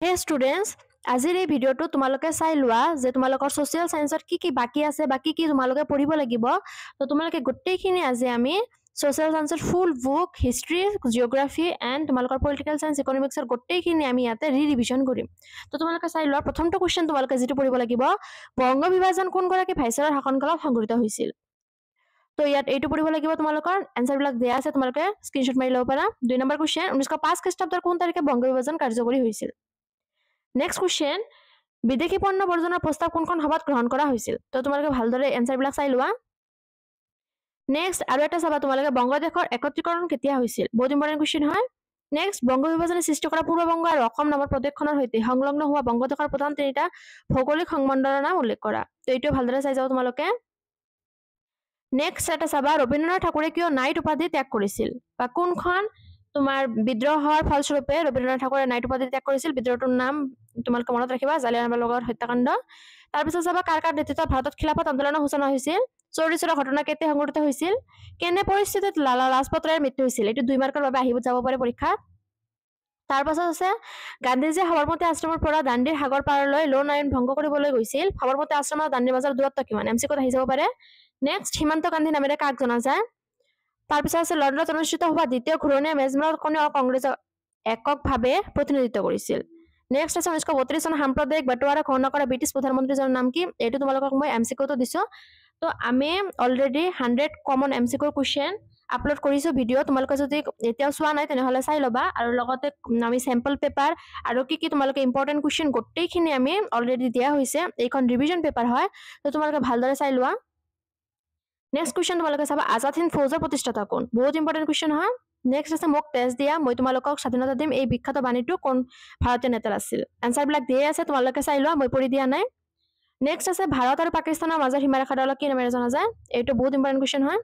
Hey students, আজিৰ এই ভিডিঅটো তোমালোকে চাই লোৱা যে তোমালোকৰ সোশ্যাল সায়েন্সত কি বাকি আছে বা কি তোমালোকে পঢ়িব লাগিব তো তোমালোকে গোটেইখিনি আজি আমি সোশ্যাল সায়েন্সৰ full book history geography and তোমালোকৰ পলিটিক্যাল সায়েন্স ইকোনমিক্সৰ গোটেইখিনি আমি ইয়াতে ৰিভিজন কৰিম তো তোমালোকে চাই লোৱা প্ৰথমটো কোৱেশ্চন তোমালোকে যেটো পঢ়িব লাগিব বংগ বিভাজন কোন গৰাকী ভাইসৰয়ৰ শাসনকালত সংঘটিত হৈছিল তো ইয়াত এইটো পঢ়িব লাগিব তোমালোকৰ আনসাৰ বিলাক দিয়া আছে তোমালোকে স্ক্ৰিনশ্বট মাৰি ল'ব পাৰা 2 নম্বৰ কোৱেশ্চন 1905 খ্ৰীষ্টাব্দৰ কোন তাৰিখে বংগ বিভাজন কাৰ্যকৰী হৈছিল Next question, বিদেশী পণ্য বৰ্জনৰ প্ৰস্তাৱ কোনখন সভাত গ্ৰহণ কৰা হৈছিল তো তোমালোকে ভালদৰে এনসাৰ বিলাক চাই লোৱা নেক্সট আৰু এটা চাবা তোমালোকে বংগদেশৰ একত্ৰীকৰণ কেতিয়া হৈছিল বহুত ইম্পৰ্টেন্ট কোৱেশ্চন হয় নেক্সট বংগ বিভাজনে সৃষ্টি কৰা পূৰ্ববংগ আৰু অসম নামৰ প্ৰদেশখনৰ সৈতে সংলগ্ন হোৱা বংগদেশৰ প্ৰধান তিনিটা ভৌগোলিক সংমণ্ডলৰ নাম উল্লেখ কৰা তো এইটো ভালদৰে চাই যাও তোমালোকে নেক্সট এটা চাবা ৰবীন্দ্ৰনাথ ঠাকুৰে কিয় নাইট উপাধি ত্যাগ কৰিছিল বা কোনখন তোমাৰ বিদ্ৰোহৰ ফলস্বৰূপে ৰবীন্দ্ৰনাথ ঠাকুৰে নাইট উপাধি ত্যাগ কৰিছিল বিদ্ৰোহটোৰ নাম তোমালোকে মনত ৰাখিবা জালিয়ানৱালাবাগৰ হত্যাকাণ্ড তাৰ পিছত চাবা কাৰ নেতৃত্বত ভাৰতত খিলাফত আন্দোলনৰ সূচনা হৈছিল চৌৰিচৌৰা ঘটনা কেতিয়া সংঘটিত হৈছিল কেনে পৰিস্থিতিত লালা লাজপত ৰায়ৰ মৃত্যু হৈছিল এটো 2 মাৰ্কৰ বাবে আহিব যাব পাৰে পৰীক্ষা তাৰ পাছত আছে গান্ধীজী সবৰমতী আশ্ৰমৰ পৰা দাণ্ডিৰ সাগৰ পাৰলৈ লোন আইন ভংগ কৰিবলৈ গৈছিল সবৰমতী আশ্ৰমৰ দাণ্ডিৰ মাজৰ দূৰত্ব কিমান এমসিকত আহি যাব পাৰে নেক্সট হিমন্ত গান্ধী নামেৰে কাক জনা যায় তাৰ পিছত আছে লণ্ডনত অনুষ্ঠিত হোৱা দ্বিতীয় ঘূৰণীয়া মেজমেলত কোনে কংগ্ৰেছক এককভাৱে প্ৰতিনিধিত্ব কৰিছিল নেক্সট আছে 1932 চনৰ সাম্প্ৰদায়িক বাটোৱাৰা ঘোষণা কৰা ব্ৰিটিছ প্ৰধানমন্ত্ৰীজনৰ নাম কি এইটো তোমালোকক মই এমসিকিউটো দিছো তো আমি already 100 common MCQ question upload কৰিছো ভিডিও তোমালোকে যদি এতিয়াও চোৱা নাই তেনেহলে চাই লবা আৰু লগতে আমি স্যাম্পল পেপাৰ আৰু কি তোমালোকে ইম্পৰ্টেন্ট কোৱেশ্চন গোটেইখিনি আমি অলৰেডি দিয়া হৈছে এইখন ৰিভিজন পেপাৰ হয় তো তোমালোকে ভালদৰে চাই লোৱা নেক্সট কোৱেশ্চন তোমালোকে চাবা আজাদ হিন্দ ফৌজৰ প্ৰতিষ্ঠাতা কোন বহুত ইম্পৰ্টেন্ট কোৱেশ্চন হয় নেক্সট আছে মোক টেষ্ট দিয়া মই তোমালোকক স্বাধীনতা দিম এই বিখ্যাত বাণীটো কোন ভাৰতীয় নেতাৰ আছিল আনসাৰ বিলাক দিয়ে আছে তোমালোকে চাই লোৱা মই পঢ়ি দিয়া নাই নেক্সট আছে ভাৰত আৰু পাকিস্তানৰ মাজৰ সীমাৰেখা দলক কি নামেৰে জনা যায় এইটো বহুত ইম্পৰ্টেন্ট কোৱেশ্চন হয়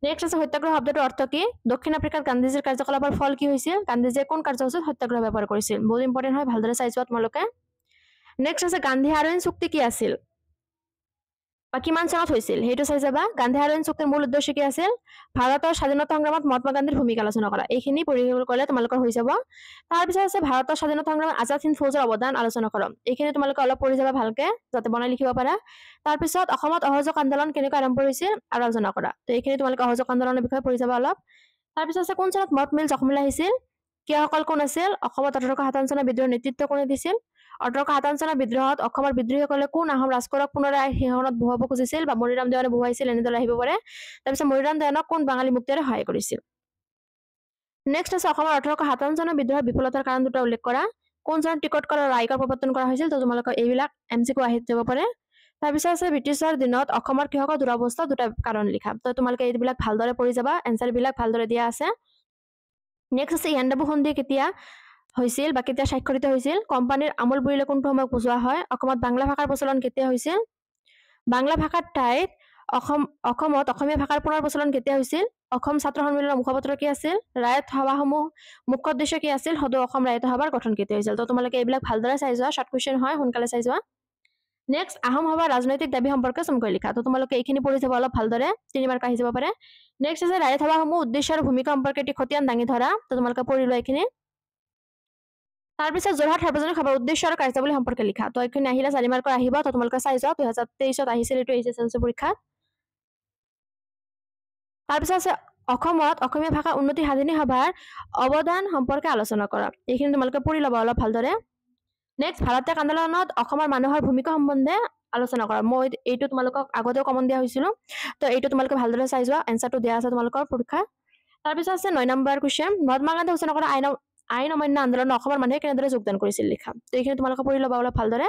নেক্সট আছে সত্যাগ্ৰহ শব্দটোৰ অৰ্থ কি দক্ষিণ আফ্ৰিকাত গান্ধীজীৰ কাৰ্যকলাপৰ ফল কি হৈছিল গান্ধীজীয়ে কোন কাৰ্যসূচীত সত্যাগ্ৰহ ব্যৱহাৰ কৰিছিল বহুত ইম্পৰ্টেন্ট হয় ভালদৰে চাই যোৱা তোমালোকে নেক্সট আছে গান্ধী আইন চুক্তি কি আছিল বা কিমান চনত হৈছিল হেতু চাই যাবা গান্ধী আইন চুক্তিৰ মূল উদ্দেশ্য কি আছিল ভাৰতৰ স্বাধীনতা সংগ্ৰামত মহাত্মা গান্ধীৰ ভূমিকা আলোচনা কৰা এইখিনি পঢ়িবলৈ গলে তোমালোকৰ হৈ যাব তাৰ পিছত আছে ভাৰতৰ স্বাধীনতা সংগ্ৰামত আজাদ হিন্দ ফৌজৰ অৱদান আলোচনা কৰম এইখিনি তোমালোকে অলপ পঢ়ি যাবা ভালকে যাতে বনাই লিখিব পাৰা তাৰ পিছত অসমত অহযোগ আন্দোলন কেনেকৈ আৰম্ভ হৈছিল আলোচনা কৰা তো এইখিনি তোমালোকে অহযোগ আন্দোলনৰ বিষয়ে পঢ়ি যাবা অলপ তাৰ পিছত আছে কোন চনত মত মিল জখমলৈ আহিছিল কিয়সকল কোন আছিল অসমত 1857 চনৰ বিদ্ৰোহৰ নেতৃত্ব কোনে দিছিল 1857 চনৰ বিদ্ৰোহত অসমৰ বিদ্ৰোহীসকলে কোন আহোম ৰাজকোৰক পুনৰাই সিংহাসনত বহাব খুজিছিল বা মৰিৰাম দেৱানে বহাইছিল এনেদৰে আহিব পাৰে তাৰপিছত মৰিৰাম দেৱানক কোন বাঙালী মুক্তিৰে সহায় কৰিছিল নেক্সট আছে অসমৰ 1857 চনৰ বিদ্ৰোহৰ বিফলতাৰ কাৰণ দুটা উল্লেখ কৰা কোন চনত টিকট কৰা আইকৰ প্ৰৱৰ্তন কৰা হৈছিল তো তোমালোকৰ এইবিলাক এমসিকিউ আহি যাব পাৰে তাৰপিছত আছে ব্ৰিটিছৰ দিনত অসমৰ কৃষকৰ দুৰৱস্থা দুটা কাৰণ লিখা তো তোমালোকে এইবিলাক ভালদৰে পঢ়ি যাবা এনসাৰ বিলাক ভালদৰে দিয়া আছে নেক্সট আছে ইয়াণ্ডাবু সন্ধি কেতিয়া হৈছিল বা কেতিয়া স্বাক্ষৰিত হৈছিল কোম্পানীৰ আমল বুলিলে কোনটো সময়ক বুজোৱা হয় অসমত বাংলা ভাষাৰ প্ৰচলন কেতিয়া হৈছিল বাংলা ভাষাৰ ঠাইত অসমত অসমীয়া ভাষাৰ পুনৰ প্ৰচলন কেতিয়া হৈছিল অসম ছাত্ৰ সন্মিলনৰ মুখপত্ৰ কি আছিল ৰায়ত সভাসমূহ মুখ্য উদ্দেশ্য কি আছিল সদৌ অসম ৰায়ত সভাৰ গঠন কেতিয়া হৈছিল তো তোমালোকে এইবিলাক ভালদৰে চাই যোৱা শৰ্ট কোৱেশ্চন হয় সোনকালে চাই যোৱা নেক্সট আহোম সভাৰ ৰাজনৈতিক দাবী সম্পৰ্কে চমুকৈ লিখা তো তোমালোকে এইখিনি পঢ়ি যাব অলপ ভালদৰে 3 মাৰ্ক আহি যাব পাৰে নেক্সট আছে ৰায়ত সভাসমূহ উদ্দেশ্য আৰু ভূমিকা সম্পৰ্কে এটি খতিয়ান দাঙি ধৰা তো তোমালোকে পঢ়ি লোৱা এইখিনি তাৰ পিছত যোৰহাট সাৰ্বজনিক সভাৰ উদ্দেশ্য আৰু কাৰ্যাৱলী সম্পৰ্কে লিখা তো এইখিনি আহিলে 4 মাৰ্কৰ আহিব তো তোমালোকে চাই যোৱা 2023 ত আহিছিল এটো এইচএসএলসি পৰীক্ষা তাৰ পিছত আছে অসমত অসমীয়া ভাষা উন্নতি সাধনী সভাৰ অৱদান সম্পৰ্কে আলোচনা কৰা এইখিনি তোমালোকে পঢ়ি ল'বা অলপ ভালদৰে নেক্সট ভাৰতীয় আন্দোলনত অসমৰ মানুহৰ ভূমিকা সম্বন্ধে আলোচনা কৰা মই এইটো তোমালোকক আগতেও কমন দিয়া হৈছিল তো এইটো তোমালোকে ভালদৰে চাই যোৱা এনসাৰটো দিয়া আছে তোমালোকৰ পৰীক্ষা তাৰ পিছত আছে 9 নম্বৰ কোৱেশ্চন মহাত্মা গান্ধী ঘোষণা কৰা আইন অমান্য আন্দোলনত অসমৰ মানুহে কেনেদৰে যোগদান কৰিছিল লিখা তো এইখিনি তোমালোকে পঢ়ি ল'বা অলপ ভালদৰে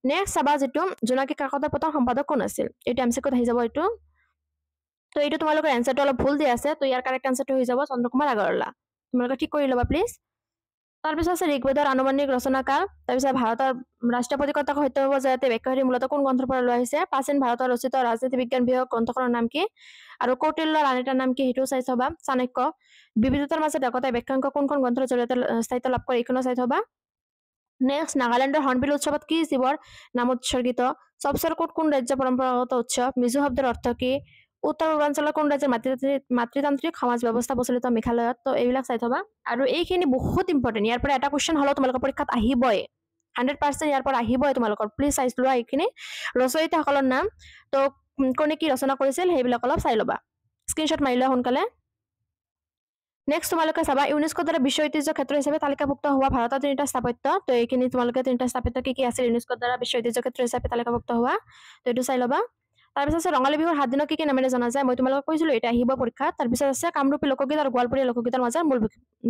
নেক্সট চাবা যেটো জোনাকী কাকতৰ প্ৰথম সম্পাদক কোন আছিল এইটো এমসিকিউত আহি যাব এইটো তো এইটো তোমালোকৰ এনসাৰটো অলপ ভুল দিয়া আছে তো ইয়াৰ কাৰেক্ট এনসাৰটো হৈ যাব চন্দ্ৰকুমাৰ আগৰৱালা তোমালোকে ঠিক কৰি ল'বা প্লিজ তাৰ পিছত আছে ঋগ্বেদৰ আনুমানিক ৰচনা কাল তাৰ পিছত ভাৰতৰ ৰাষ্ট্ৰপতি কৰ্তৃক সত্যবাব জয়তে ব্যাখ্যাহৰি মূলত কোন গ্ৰন্থৰ পৰা লোৱা হৈছে প্ৰাচীন ভাৰতৰ ৰচিত ৰাজনীতি বিজ্ঞান বিষয়ক গ্ৰন্থখনৰ নাম কি আৰু কৌটিল্যৰ আন নাম কি হেতু চাই থবা চাণক্য বিবিধতাৰ মাজত একতাই ব্যাখ্যাংক কোনখন গ্ৰন্থৰ জৰিয়তে স্থায়িত্ব লাভ কৰে এইখনো চাই থবা নেক্সট নাগালেণ্ডৰ হৰ্ণবিল উৎসৱত কি জীৱৰ নাম উৎসৰ্গিত সবচৰ কোন ৰাজ্য পৰম্পৰাগত উৎসৱ মিজু শব্দৰ অৰ্থ কি উত্তৰ পূৰ্বাঞ্চলৰ কোন ৰাজ্যৰ মাতৃতান্ত্ৰিক সমাজ ব্যৱস্থা প্ৰচলিত মেঘালয়ত তো এইবিলাক চাই থবা আৰু এইখিনি বহুত ইম্পৰ্টেন্ট ইয়াৰ পৰা এটা কোৱেশ্চন হলো তোমালোকৰ পৰীক্ষাত আহিবই 100% ইয়াৰ পৰা আহিবই তোমালোকৰ প্লিজ চাই লোৱা এইখিনি ৰচয়িতাসকলৰ নাম তো কোনে কি ৰচনা কৰিছিল সেইবিলাক অলপ চাই ল'বা স্ক্ৰীনশ্বট মাৰি লোৱা সোনকালে নেক্সট তোমালোকে চাবা ইউনেস্কোৰ দ্বাৰা বিশ্ব ঐতিহ্য ক্ষেত্ৰ হিচাপে তালিকাভুক্ত হোৱা ভাৰতৰ তিনিটা স্থাপত্য তো এইখিনি তোমালোকে তিনিটা স্থাপত্য কি আছিল ইউনেস্কোৰ দ্বাৰা বিশ্ব ঐতিহ্য ক্ষেত্ৰ হিচাপে তালিকাভুক্ত হোৱা তো এইটো চাই ল'বা তাৰপিছত আছে ৰঙালী বিহুৰ 7 দিনক কি নামেৰে জনা যায় মই তোমালোকক কৈছিলো এটা আহিব পৰীক্ষা তাৰপিছত আছে কামৰূপী লোকগীত আৰু গোৱালপৰীয়া লোকগীতৰ মাজৰ মূল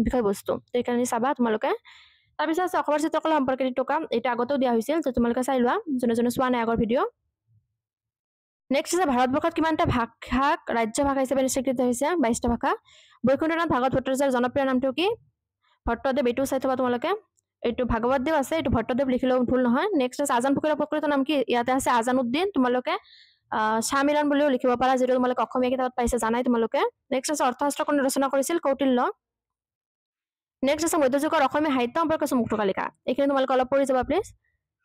বিষয়বস্তু তো এইখিনি চাবা তোমালোকে তাৰপিছত আছে অসমৰ চিত্ৰকলা সম্পৰ্কিত টকা এটা আগতেও দিয়া হৈছিল তো তোমালোকে চাই লোৱা যোনে যোনে চোৱা নাই আগৰ ভিডিঅ' নেক্সট আছে ভাৰতবৰ্ষত কিমানটা ভাষাক ৰাজ্য ভাষা হিচাপে স্বীকৃত হৈছে 22টা ভাষা বৈকুণ্ঠনাথ ভাগৱত ভট্টাচাৰ্যৰ জনপ্ৰিয় নামটো কি ভট্টদেৱ এইটো চাই থবা তোমালোকে এইটো ভাগৱত দেৱ আছে এইটো ভট্টদেৱ লিখিলেও ভুল নহয় নেক্সট আছে আজান ফকীৰৰ প্ৰকৃত নাম কি ইয়াতে আছে আজানুদ্দিন তোমালোকে শামিলন বুলিও লিখিব পাৰা যেটো তোমালোকে অসমীয়া কিতাপত পাইছে জানাই তোমালোকে নেক্সট আছে অৰ্থশাস্ত্ৰ কোনে ৰচনা কৰিছিল কৌটিল্য নেক্সট আছে মধ্যযুগৰ অসমীয়া সাহিত্য সম্পৰ্কে চমুকৈ তালিকা এইখিনি তোমালোকে অলপ পঢ়ি যাবা প্লিজ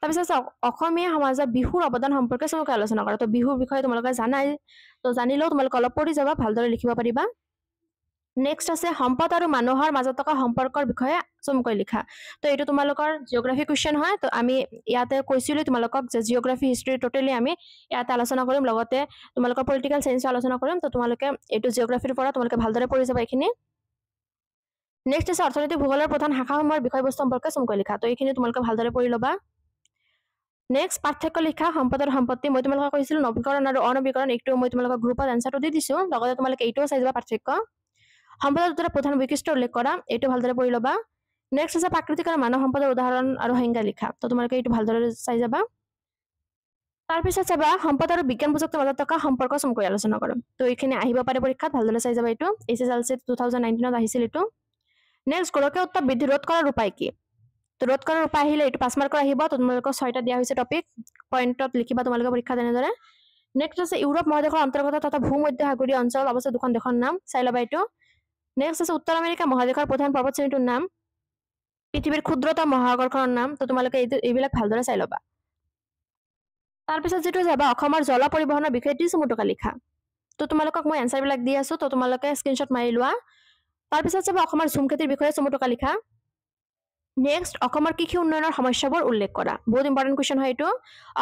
তাৰপিছত অসমীয়া সমাজৰ বিহুৰ অৱদান সম্পৰ্কে চমুকৈ আলোচনা কৰা তো বিহুৰ বিষয়ে তোমালোকে জানাই তো জানিলেও তোমালোকে অলপ পঢ়ি যাবা ভালদৰে লিখিব পাৰিবা নেক্সট আছে সম্পদ আৰু মানুহৰ মাজত থকা সম্পৰ্কৰ বিষয়ে চমুকৈ লিখা তো এইটো তোমালোকৰ জিঅ'গ্ৰাফি কুৱেশ্যন হয় তো আমি ইয়াতে কৈছিলো তোমালোকক যে জিঅ'গ্ৰাফি হিষ্ট্ৰী টোটেলি আমি ইয়াতে আলোচনা কৰিম লগতে তোমালোকৰ পলিটিকেল সায়েন্স আলোচনা কৰিম তো তোমালোকে এইটো জিঅ'গ্ৰাফিৰ পৰা তোমালোকে ভালদৰে পঢ়ি যাবা এইখিনি নেক্সট আছে অৰ্থনৈতিক ভূগোলৰ প্ৰধান শাখাসমূহৰ বিষয়বস্তু সম্পৰ্কে চমুকৈ লিখা তো এইখিনি তোমালোকে ভালদৰে পঢ়ি ল'বা নেক্সট পাৰ্থক্য লিখা সম্পদ আৰু সম্পত্তি মই তোমালোকক কৈছিলো নৱীকৰণ আৰু অনৱীকৰণ এইটো মই তোমালোকক গ্ৰুপত এনসাৰটো দি দিছো লগতে তোমালোকে এইটোও চাই যাবা পাৰ্থক্য সম্পদৰ দুটা প্ৰধান বৈশিষ্ট্য উল্লেখ কৰা এইটো ভালদৰে পঢ়ি ল'বা নেক্সট আছে প্ৰাকৃতিক আৰু মানৱ সম্পদৰ উদাহৰণ আৰু সংজ্ঞা লিখা তো তোমালোকে এইটো ভালদৰে চাই যাবা তাৰপিছত চাবা সম্পদ আৰু বিজ্ঞান প্ৰযুক্তিৰ মাজত থকা সম্পৰ্ক চমুকৈ আলোচনা কৰিম তো এইখিনি আহিব পাৰে পৰীক্ষাত ভালদৰে চাই যাবা এইটো এছএছএলচি 2019 ত আহিছিল এইটো নেক্সট গোলকীয় উত্তাপ বৃদ্ধি ৰোধ কৰাৰ উপায় কি তো ৰোধ কৰাৰ উপায় আহিলে এইটো 5 মাৰ্কৰ আহিব তো তোমালোকক 6টা দিয়া হৈছে টপিক পইণ্টত লিখিবা তোমালোকে পৰীক্ষা তেনেদৰে নেক্সট আছে ইউৰোপ মহাদেশৰ অন্তৰ্গত তথা ভূমধ্যসাগৰীয় অঞ্চল অৱস্থিত দুখন দেশৰ নাম চাই ল'বা এইটো নেক্সট আছে উত্তৰ আমেৰিকা মহাদেশৰ প্ৰধান পৰ্বত শ্ৰেণীটোৰ নাম পৃথিৱীৰ ক্ষুদ্ৰতম মহাসাগৰখনৰ নাম তো তোমালোকে এইবিলাক ভালদৰে চাই ল'বা তাৰপিছত যেটো যাবা অসমৰ জল পৰিবহনৰ বিষয়ে 30 টকা লিখা তো তোমালোকক মই এনসাৰ বিলাক দি আছো তো তোমালোকে স্ক্ৰীনশ্বট মাৰি লোৱা তাৰপিছত যাবা অসমৰ ঝুম খেতিৰ বিষয়ে 30 টকা লিখা নেক্সট অসমৰ কৃষি উন্নয়নৰ সমস্যাবোৰ উল্লেখ কৰা বহুত ইম্পৰ্টেন্ট কোৱেশ্চন হয় এইটো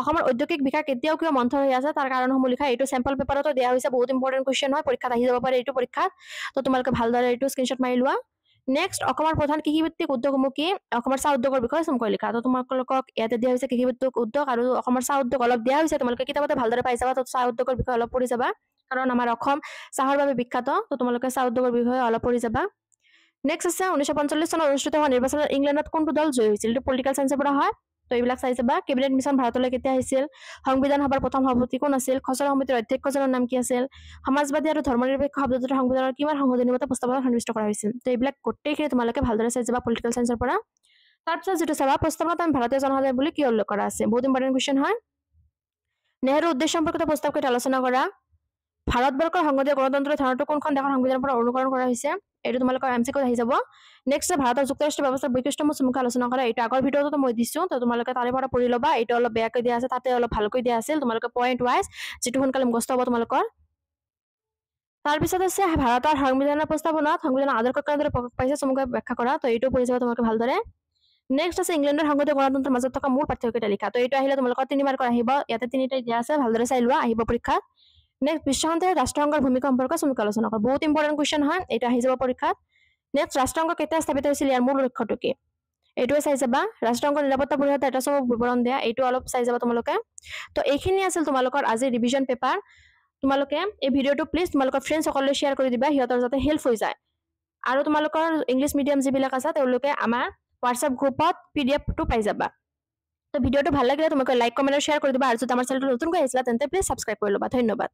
অসমৰ ঔদ্যোগিক বিকাশ কেতিয়াও কিয় মন্থৰ হৈ আছে তাৰ কাৰণসমূহ লিখা এইটো স্যাম্পল পেপাৰতো দিয়া হৈছে বহুত ইম্পৰ্টেন্ট কোৱেশ্চন হয় পৰীক্ষাত আহি যাব পাৰে এইটো পৰীক্ষাত তো তোমালোকে ভালদৰে এইটো স্ক্ৰীনশ্বট মাৰি লোৱা নেক্সট অসমৰ প্ৰধান কৃষিভিত্তিক উদ্যোগসমূহ কি অসমৰ চাহ উদ্যোগৰ বিষয়ে চমুকৈ লিখা তো তোমালোকক ইয়াতে দিয়া হৈছে কৃষিভিত্তিক উদ্যোগ আৰু অসমৰ চাহ উদ্যোগ অলপ দিয়া হৈছে তোমালোকে কিতাপতে ভালদৰে পাই যাবা তো চাহ উদ্যোগৰ বিষয়ে অলপ পঢ়ি যাবা কাৰণ আমাৰ অসম চাহৰ বাবে বিখ্যাত তো তোমালোকে চাহ উদ্যোগৰ বিষয়ে অলপ পঢ়ি যাবা নেক্সট আছে 1945 চনত অনুষ্ঠিত হোৱা নিৰ্বাচনত ইংলেণ্ডত কোনটো দল জয়ী হৈছিল এইটো পলিটিকেল সায়েন্সৰ পৰা হয় তো এইবিলাক চাই যাবা কেবিনেট মিছন ভাৰতলৈ কেতিয়া আহিছিল সংবিধান সভাৰ প্ৰথম সভাপতি কোন আছিল খচৰা সমিতিৰ অধ্যক্ষজনৰ নাম কি আছিল সমাজবাদী আৰু ধৰ্মনিৰপেক্ষ শব্দটোৰ সংবিধানৰ কিমান সংশোধনীমতে প্ৰস্তাৱনা সন্নিৱিষ্ট কৰা হৈছিল তো এইবিলাক গোটেইখিনি তোমালোকে ভালদৰে চাই যাবা পলিটিকেল সায়েন্সৰ পৰা তাৰপিছত যেটো চাবা প্ৰস্তাৱনাত আমি ভাৰতীয় জনসাধাৰণ বুলি কি উল্লেখ কৰা আছে বহুত ইম্পৰ্টেন্ট কোৱেশ্চন হয় নেহৰুৰ উদ্দেশ্য সম্পৰ্কিত প্ৰস্তাৱ কেইটা আলোচনা কৰা ভাৰতবৰ্ষৰ সংসদীয় গণতন্ত্ৰৰ ধাৰণাটো কোনখন দেশৰ সংবিধানৰ পৰা অনুকৰণ কৰা হৈছে এইটো তোমালোকৰ এমসিকিউত আহি যাব নেক্সট ভাৰতৰ যুক্তৰাষ্ট্ৰীয় ব্যৱস্থাৰ বৈশিষ্ট্যসমূহ চমুকৈ আলোচনা কৰা এইটো আগৰ ভিডিঅ'টো মই দিছো তো তোমালোকে তাৰে পৰা পঢ়ি ল'বা এইটো অলপ বেয়াকৈ দিয়া আছে তাতে অলপ ভালকৈ দিয়া আছিল তোমালোকে পইণ্ট ৱাইজ যেটো সোনকালে মুখস্থ হ'ব তোমালোকৰ তাৰপিছত আছে ভাৰতৰ সংবিধানৰ প্ৰস্তাৱনাত সংবিধানৰ আদৰ্শ কেনেদৰে প্ৰকাশ পাইছে চমুকৈ ব্যাখ্যা কৰা তো এইটো পঢ়ি যাবা তোমালোকে ভালদৰে নেক্সট আছে ইংলেণ্ডৰ সংসদীয় গণতন্ত্ৰৰ মাজত থকা মূল পাৰ্থক্যটা লিখা তো এইটো আহিলে তোমালোকৰ 3 মাৰ্কৰ আহিব ইয়াতে 3টাই দিয়া আছে ভালদৰে চাই লোৱা আহিব পৰীক্ষাত নেক্সট বিশ্বসন্থাৰ ৰাষ্ট্ৰসংঘৰ ভূমিকা সম্পৰ্কে চমুকৈ আলোচনা কৰা বহুত ইম্পৰ্টেন্ট কোৱেশ্চন হয় এটা আহি যাব পৰীক্ষাত নেক্সট ৰাষ্ট্ৰসংঘ কেতিয়া স্থাপিত হৈছিল ইয়াৰ মূল লক্ষ্যটো কি এইটোৱে চাই যাবা ৰাষ্ট্ৰসংঘৰ নিৰাপত্তা পৰিষদৰ এটা চমু বিৱৰণ দিয়া এইটো অলপ চাই যাবা তোমালোকে তো এইখিনি আছিল তোমালোকৰ আজি ৰিভিজন পেপাৰ তোমালোকে এই ভিডিঅ'টো প্লিজ তোমালোকৰ ফ্ৰেণ্ডছ সকললৈ শ্বেয়াৰ কৰি দিবা হিয়তৰ যাতে হেল্প হৈ যায় আৰু তোমালোকৰ ইংলিছ মিডিয়াম যিবিলাক আছে তেওঁলোকে আমাৰ হোৱাটছআপ গ্ৰুপত পিডিএফটো পাই যাবা তো ভিডিঅ'টো ভাল লাগিলে তোমালোকে লাইক কমেন্ট আৰু শ্বেয়াৰ কৰি দিবা আৰু যদি আমাৰ চেনেলটো নতুনকৈ আহিছিলা তেন্তে প্লিজ সাবস্ক্ৰাইব কৰি ল'বা ধন্যবাদ